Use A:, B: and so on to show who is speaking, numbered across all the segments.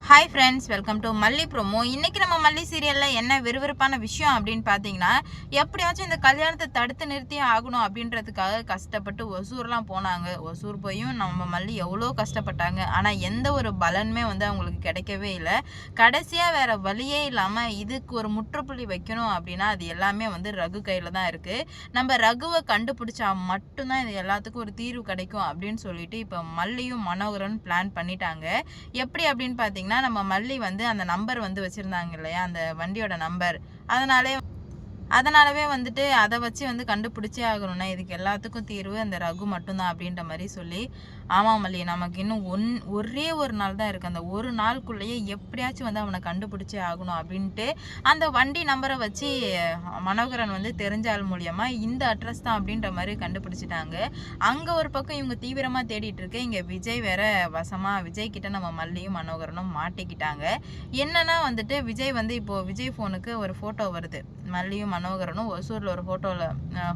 A: Hi friends, welcome to மல்லி promo. இன்றைக்கி நம்ம மல்லி சீரியலில் என்ன விறுவிறுப்பான விஷயம் அப்படின்னு பார்த்தீங்கன்னா, எப்படியாச்சும் இந்த கல்யாணத்தை தடுத்து நிறுத்தியே ஆகணும் அப்படின்றதுக்காக கஷ்டப்பட்டு ஒசூர்லாம் போனாங்க. ஒசூர் போயும் நம்ம மல்லி எவ்வளோ கஷ்டப்பட்டாங்க. ஆனால் எந்த ஒரு பலனுமே அவங்களுக்கு கிடைக்கவே இல்லை. கடைசியாக வேறு வழியே இல்லாமல் இதுக்கு ஒரு முற்றுப்புள்ளி வைக்கணும் அப்படின்னா அது எல்லாமே ரகு கையில் தான் இருக்குது. நம்ம ரகுவை கண்டுபிடிச்சா மட்டும்தான் இது எல்லாத்துக்கும் ஒரு தீர்வு கிடைக்கும் அப்படின்னு சொல்லிட்டு இப்போ மல்லியும் மனோகரன் பிளான் பண்ணிட்டாங்க. எப்படி அப்படின்னு பார்த்தீங்கன்னா, நம்ம மல்லி அந்த நம்பர் வச்சிருந்தாங்க இல்லையா, அந்த வண்டியோட நம்பர். அதனாலவே அதை வச்சு கண்டுபிடிச்சே ஆகணும்னா இதுக்கு எல்லாத்துக்கும் தீர்வு அந்த ரகு மட்டும்தான் அப்படின்ற மாதிரி சொல்லி, ஆமாம் மல்லி, நமக்கு இன்னும் ஒரே ஒரு நாள் தான் இருக்குது. அந்த ஒரு நாளுக்குள்ளேயே எப்படியாச்சும் அவனை கண்டுபிடிச்சே ஆகணும் அப்படின்ட்டு அந்த வண்டி நம்பரை வச்சு மனோகரன் தெரிஞ்ச ஆள் மூலியமாக இந்த அட்ரஸ் தான் அப்படின்ற மாதிரி கண்டுபிடிச்சிட்டாங்க. அங்கே ஒரு பக்கம் இவங்க தீவிரமாக தேடிட்டு இருக்கு. இங்கே விஜய் வேற வசமாக விஜய் கிட்ட நம்ம மல்லியும் மனோகரனும் மாட்டிக்கிட்டாங்க. என்னன்னா விஜய் இப்போ விஜய் ஃபோனுக்கு ஒரு ஃபோட்டோ வருது. மல்லியும் மனோகரனும் ஒசூரில் ஒரு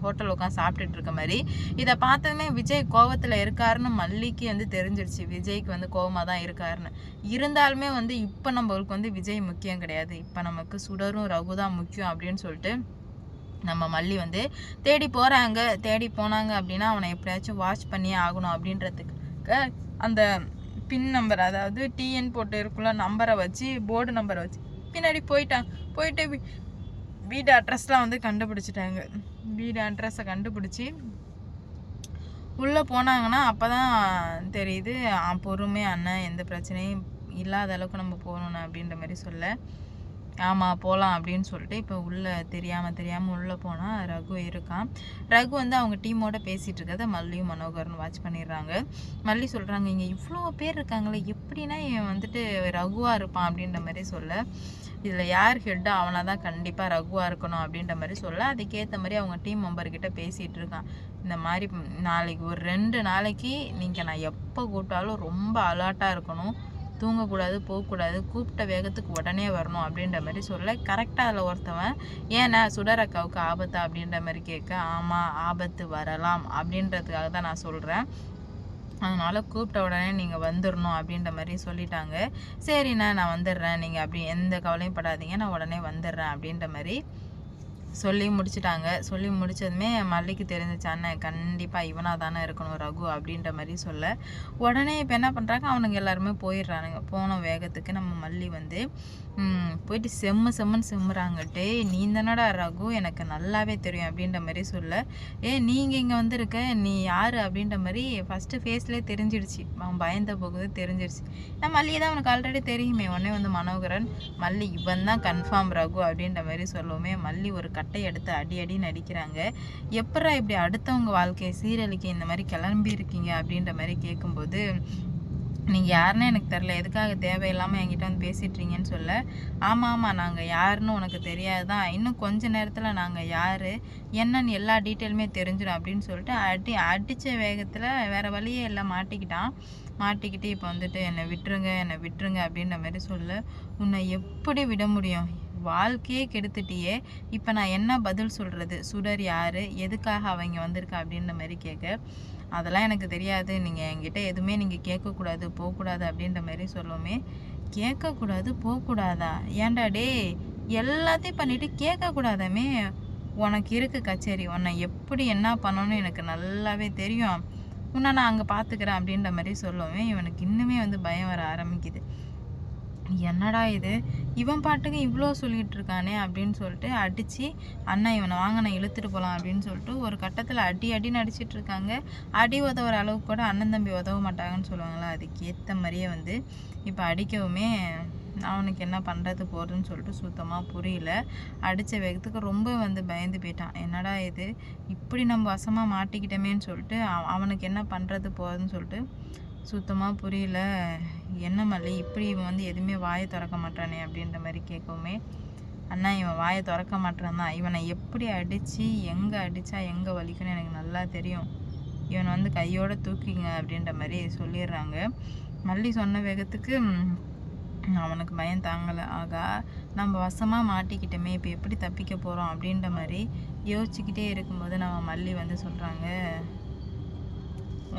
A: ஹோட்டல் உட்காந்து சாப்பிட்டுட்டு இருக்க மாதிரி. இதை பார்த்ததுமே விஜய் கோவத்தில் இருக்காருன்னு மல்லிக்கு தெரிஞ்சிருச்சு. விஜய்க்கு கோவமாக தான் இருக்காருன்னு. இருந்தாலுமே இப்போ நம்மளுக்கு விஜய் முக்கியம் கிடையாது. இப்போ நமக்கு சுடரும் ரகு தான் முக்கியம் அப்படின்னு சொல்லிட்டு நம்ம மல்லி தேடி போனாங்க அப்படின்னா அவனை எப்படியாச்சும் வாட்ச் பண்ணியே ஆகணும் அப்படின்றதுக்கு அந்த பின் நம்பர், அதாவது டிஎன் போட்டு இருக்குள்ள நம்பரை வச்சு, போர்டு நம்பரை வச்சு பின்னாடி போயிட்டு வீடு அட்ரஸ்லாம் கண்டுபிடிச்சிட்டாங்க. வீடு அட்ரஸை கண்டுபிடிச்சி உள்ளே போனாங்கன்னா அப்போ தான் தெரியுது, பொறுமை அண்ணன், எந்த பிரச்சனையும் இல்லாத அளவுக்கு நம்ம போகணும் அப்படின்ற மாதிரி சொல்ல, ஆமாம் போகலாம் அப்படின்னு சொல்லிட்டு இப்போ உள்ளே தெரியாமல் உள்ளே போனால் ரகு இருக்கான். ரகு அவங்க டீமோட பேசிகிட்டு இருக்கிறத மல்லியும் மனோகரன் வாட்ச் பண்ணிடுறாங்க. மல்லி சொல்கிறாங்க, இங்கே இவ்வளோ பேர் இருக்காங்களே, எப்படின்னா இவன் ரகுவாக இருப்பான் அப்படின்ற மாதிரி சொல்ல, இதில் யார் ஹெட்டோ அவனை தான் கண்டிப்பாக ரகுவாக இருக்கணும் அப்படின்ற மாதிரி சொல்ல, அதுக்கேற்ற மாதிரி அவங்க டீம் மெம்பர்கிட்ட பேசிகிட்டு இருக்கான். இந்த மாதிரி நாளைக்கு ஒரு 2 நாளைக்கு நீங்கள் நான் எப்போ கூப்பிட்டாலும் ரொம்ப அலர்ட்டாக இருக்கணும், தூங்கக்கூடாது, போகக்கூடாது, கூப்பிட்ட வேகத்துக்கு உடனே வரணும் அப்படின்ற மாதிரி சொல்ல, கரெக்டாக அதில் ஒருத்தவன், ஏன்னா சுடர் அக்காவுக்கு ஆபத்தா அப்படின்ற மாதிரி கேட்க, ஆமாம் ஆபத்து வரலாம் அப்படின்றதுக்காக தான் நான் சொல்கிறேன், அதனால் கூப்பிட்ட உடனே நீங்கள் வந்துடணும் அப்படின்ற மாதிரி சொல்லிட்டாங்க. சரிண்ணா நான் வந்துடுறேன், நீங்கள் அப்படி எந்த கவலையும் படாதீங்க, நான் உடனே வந்துடுறேன் அப்படின்ற மாதிரி சொல்லி முடிச்சுட்டாங்க. சொல்லி முடிச்சதுமே மல்லிக்கு தெரிஞ்சிச்சு, அண்ணன் கண்டிப்பாக இவனாக தானே இருக்கணும் ரகு அப்படின்ற மாதிரி சொல்ல, உடனே இப்போ என்ன பண்ணுறாங்க, அவனுங்க எல்லாருமே போயிடுறானுங்க. போன வேகத்துக்கு நம்ம மல்லி போயிட்டு செம்முன்னு செம்முறாங்கட்டே, நீ தானடா ரகு, எனக்கு நல்லாவே தெரியும் அப்படின்ற மாதிரி சொல்ல, நீங்கள் இங்கே வந்திருக்க, நீ யார் அப்படின்ற மாதிரி ஃபஸ்ட்டு ஃபேஸ்லேயே தெரிஞ்சிடுச்சு. அவன் பயந்த போகுது தெரிஞ்சிடுச்சு. நான் மல்லியை தான் அவனுக்கு ஆல்ரெடி தெரியுமே. உடனே மனோகரன், மல்லி இவன் தான் கன்ஃபார்ம் ரகு அப்படின்ற மாதிரி சொல்லுவோமே, மல்லி ஒரு கட்டை எடுத்து அடின்னு அடிக்கிறாங்க. எப்படா இப்படி அடுத்தவங்க வாழ்க்கையை சீரழிக்க இந்த மாதிரி கிளம்பி இருக்கீங்க அப்படின்ற மாதிரி கேட்கும்போது, நீங்கள் யாருன்னு எனக்கு தெரில, எதுக்காக தேவையில்லாமல் என்கிட்ட பேசிட்டுறீங்கன்னு சொல்ல, ஆமாம் நாங்கள் யாருன்னு உனக்கு தெரியாது தான், இன்னும் கொஞ்ச நேரத்தில் நாங்கள் யார் என்னன்னு எல்லா டீட்டெயிலுமே தெரிஞ்சிடும் அப்படின்னு சொல்லிட்டு அடித்த வேகத்தில் வேறு வழியே எல்லாம் மாட்டிக்கிட்டு இப்போ என்னை விட்டுருங்க அப்படின்ற மாதிரி சொல்ல, உன்னை எப்படி விட முடியும், வாழ்க்கையே கெடுத்துட்டியே, இப்போ நான் என்ன பதில் சொல்கிறது, சுடர் யார், எதுக்காக அவங்க வந்திருக்கா அப்படின்ற மாதிரி கேட்க, அதெல்லாம் எனக்கு தெரியாது, நீங்கள் என்கிட்ட எதுவுமே நீங்கள் கேட்கக்கூடாது, போகக்கூடாது அப்படின்ற மாதிரி சொல்லுவோமே, கேட்கக்கூடாது போகக்கூடாதா, ஏன்டா டே எல்லாத்தையும் பண்ணிவிட்டு கேட்கக்கூடாதாமே, உனக்கு இருக்குது கச்சேரி, உன்னை எப்படி என்ன பண்ணணும்னு எனக்கு நல்லாவே தெரியும், உன்னை நான் அங்கே பார்த்துக்கிறேன் அப்படின்ற மாதிரி சொல்லுவேன். இவனுக்கு இன்னுமே பயம் வர ஆரம்பிக்குது. என்னடா இது, இவன் பாட்டுக்கு இவ்வளோ சொல்லிகிட்டு இருக்கானே அப்படின்னு சொல்லிட்டு அடித்து, அண்ணா இவனை வாங்க நான் இழுத்துட்டு போகலாம் அப்படின்னு சொல்லிட்டு ஒரு கட்டத்தில் அடின்னு அடிச்சிட்டு இருக்காங்க. அடி உதவுற அளவுக்கு கூட அண்ணன் தம்பி உதவ மாட்டாங்கன்னு சொல்லுவாங்களா, அதுக்கேற்ற மாதிரியே இப்போ அடிக்கவுமே அவனுக்கு என்ன பண்ணுறது போகிறதுன்னு சொல்லிட்டு சுத்தமாக புரியல. அடித்த வேகத்துக்கு ரொம்ப பயந்து போயிட்டான். என்னடா இது, இப்படி நம்ம வசமாக மாட்டிக்கிட்டோமேன்னு சொல்லிட்டு அவனுக்கு என்ன பண்ணுறது போகிறதுன்னு சொல்லிட்டு சுத்தமாக புரியல. என்ன மல்லி இப்படி இவன் எதுவுமே வாயை திறக்க மாட்டானே அப்படின்ற மாதிரி கேட்கவுமே, அண்ணா இவன் வாயை திறக்க மாட்டான் தான், இவனை எப்படி அடித்து எங்கே அடித்தா எங்கே வலிக்குன்னு எனக்கு நல்லா தெரியும், இவனை கையோடு தூக்கிங்க அப்படின்ற மாதிரி சொல்லிடுறாங்க. மல்லி சொன்ன வேகத்துக்கு அவனுக்கு பயம் தாங்கலை. ஆகா நம்ம வசமாக மாட்டிக்கிட்டோமே, இப்போ எப்படி தப்பிக்க போகிறோம் அப்படின்ற மாதிரி யோசிச்சுக்கிட்டே இருக்கும்போது நம்ம மல்லி சொல்கிறாங்க,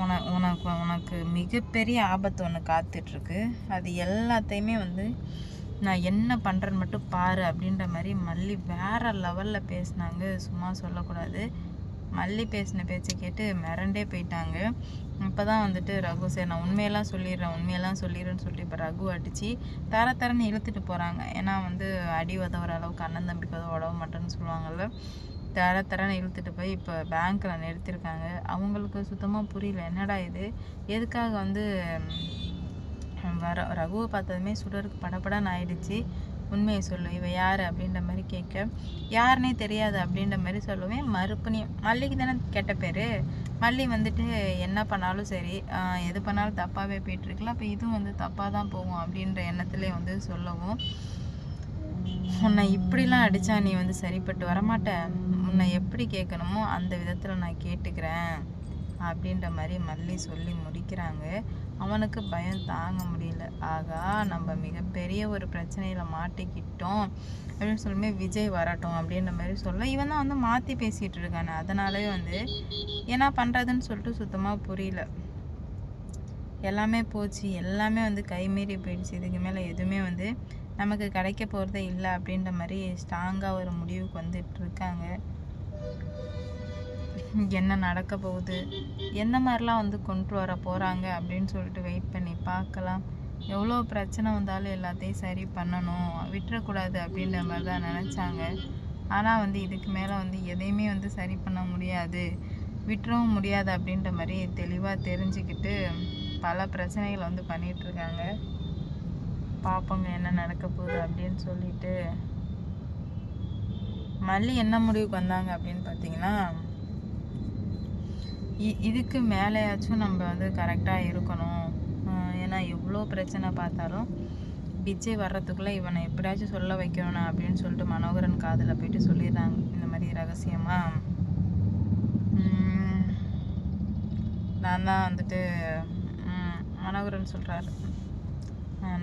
A: உனக்கு உனக்கு மிகப்பெரிய ஆபத்து ஒன்று காத்துட்ருக்கு. அது எல்லாத்தையுமே வந்து நான் என்ன பண்ணுறேன்னு மட்டும் பாரு அப்படின்ற மாதிரி மல்லி வேறு லெவலில் பேசினாங்க. சும்மா சொல்லக்கூடாது. மல்லி பேசின பேச்சை கேட்டு மிரண்டே போயிட்டாங்க. இப்போ தான் வந்துட்டு ரகு சரி நான் உண்மையெல்லாம் சொல்லிடுறேன்னு சொல்லிட்டு இப்போ ரகு அடித்து தரன்னு இழுத்துட்டு போகிறாங்க. ஏன்னா வந்து அடி உதவுற அளவுக்கு அண்ணன் தம்பிக்கு உதவ மாட்டேன்னு சொல்லுவாங்கள்ல. தரன்னு இழுத்துட்டு போய் இப்போ பேங்க்கில் நிறுத்திருக்காங்க. அவங்களுக்கு சுத்தமாக புரியல, என்னடா இது, எதுக்காக வந்து ரகுவை பார்த்ததுமே சுடருக்கு படப்படன்னு ஆயிடுச்சு. உண்மையை சொல்லு, இவ யார் அப்படின்ற மாதிரி கேட்க யாருன்னே தெரியாது அப்படின்ற மாதிரி சொல்லுவேன். மறுபடியும் மல்லிக்கு தானே கெட்ட பேர். மல்லி வந்துட்டு என்ன பண்ணாலும் சரி, எது பண்ணாலும் தப்பாகவே போயிட்டுருக்குல்ல, அப்போ இதுவும் வந்து தப்பாக தான் போகும் அப்படின்ற எண்ணத்துலேயே வந்து சொல்லவும், உன்னை இப்படிலாம் அடித்தா நீ வந்து சரிப்பட்டு வரமாட்ட, உன்னை எப்படி கேட்கணுமோ அந்த விதத்தில் நான் கேட்டுக்கிறேன் அப்படின்ற மாதிரி மல்லி சொல்லி முடிக்கிறாங்க. அவனுக்கு பயம் தாங்க முடியல. ஆகா, நம்ம மிகப்பெரிய ஒரு பிரச்சனையில் மாட்டிக்கிட்டோம் அப்படின்னு சொல்லுமே விஜய் வரட்டும் அப்படின்ற மாதிரி சொல்ல, இவன் தான் வந்து மாற்றி பேசிகிட்டு இருக்கானே. அதனாலே வந்து என்ன பண்ணுறதுன்னு சொல்லிட்டு சுத்தமாக புரியல. எல்லாமே போச்சு, எல்லாமே வந்து கைமீறி போயிடுச்சு. இதுக்கு மேலே எதுவுமே வந்து நமக்கு கிடைக்க போகிறதே இல்லை அப்படின்ற மாதிரி ஸ்ட்ராங்காக ஒரு முடிவுக்கு வந்துட்டு இருக்காங்க. என்ன நடக்க போகுது, எந்த மாதிரிலாம் வந்து கொண்டு வர போகிறாங்க அப்படின்னு சொல்லிட்டு வெயிட் பண்ணி பார்க்கலாம். எவ்வளோ பிரச்சனை வந்தாலும் எல்லாத்தையும் சரி பண்ணணும், விட்டுறக்கூடாது அப்படின்ற மாதிரி தான் நினச்சாங்க. ஆனால் வந்து இதுக்கு மேலே வந்து எதையுமே வந்து சரி பண்ண முடியாது, விட்டுறவும் முடியாது அப்படின்ற மாதிரி தெளிவாக தெரிஞ்சுக்கிட்டு பல பிரச்சனைகளை வந்து பண்ணிகிட்ருக்காங்க. பார்ப்போங்க என்ன நடக்க போகுது அப்படின்னு சொல்லிட்டு. மல்லி என்ன முடிவுக்கு வந்தாங்க அப்படின்னு பார்த்தீங்கன்னா, இதுக்கு மேலேயாச்சும் நம்ம வந்து கரெக்டாக இருக்கணும். ஏன்னா எவ்வளோ பிரச்சனை பார்த்தாலும் விஜய் வர்றதுக்குள்ளே இவனை எப்படியாச்சும் சொல்ல வைக்கணும் அப்படின்னு சொல்லிட்டு மனோகரன் காதில் போயிட்டு சொல்லிடுறாங்க. இந்த மாதிரி ரகசியமாக நான் தான் வந்துட்டு மனோகரன் சொல்கிறாரு,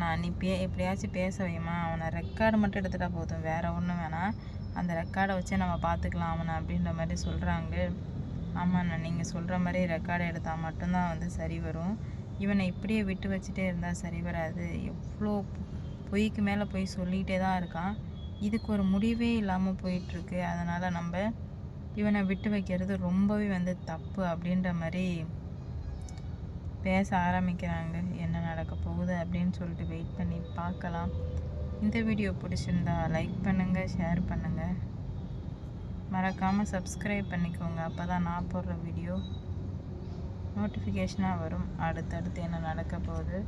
A: நான் நீ எப்படியாச்சும் பேச வைமா, அவனை ரெக்கார்டு மட்டும் எடுத்துகிட்டா போதும், வேறு ஒன்றும் வேணாம், அந்த ரெக்கார்டை வச்சே நம்ம பார்த்துக்கலாம் அவனை அப்படின்ற மாதிரி சொல்கிறாங்க. ஆமாண்ணா, நீங்கள் சொல்கிற மாதிரி ரெக்கார்டை எடுத்தால் மட்டும்தான் வந்து சரி வரும். இவனை இப்படியே விட்டு வச்சுட்டே இருந்தால் சரி வராது. எவ்வளோ பொய்க்கு மேலே போய் சொல்லிகிட்டே தான் இருக்கான். இதுக்கு ஒரு முடிவே இல்லாமல் போயிட்டுருக்கு. அதனால் நம்ம இவனை விட்டு வைக்கிறது ரொம்பவே வந்து தப்பு அப்படின்ற மாதிரி பேச ஆரம்பிக்கிறாங்க. என்ன நடக்க போகுது அப்படின்னு சொல்லிட்டு வெயிட் பண்ணி பார்க்கலாம். இந்த வீடியோ பிடிச்சிருந்தா லைக் பண்ணுங்கள், ஷேர் பண்ணுங்கள், மறக்காமல் சப்ஸ்கிரைப் பண்ணிக்கோங்க. அப்போ தான் நான் போடுற வீடியோ நோட்டிஃபிகேஷனாக வரும். அடுத்தடுத்து என்ன நடக்க போகுது,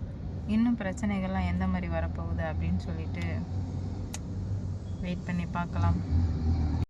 A: இன்னும் பிரச்சனைகள்லாம் எந்த மாதிரி வரப்போகுது அப்படின்னு சொல்லிட்டு வெயிட் பண்ணி பார்க்கலாம்.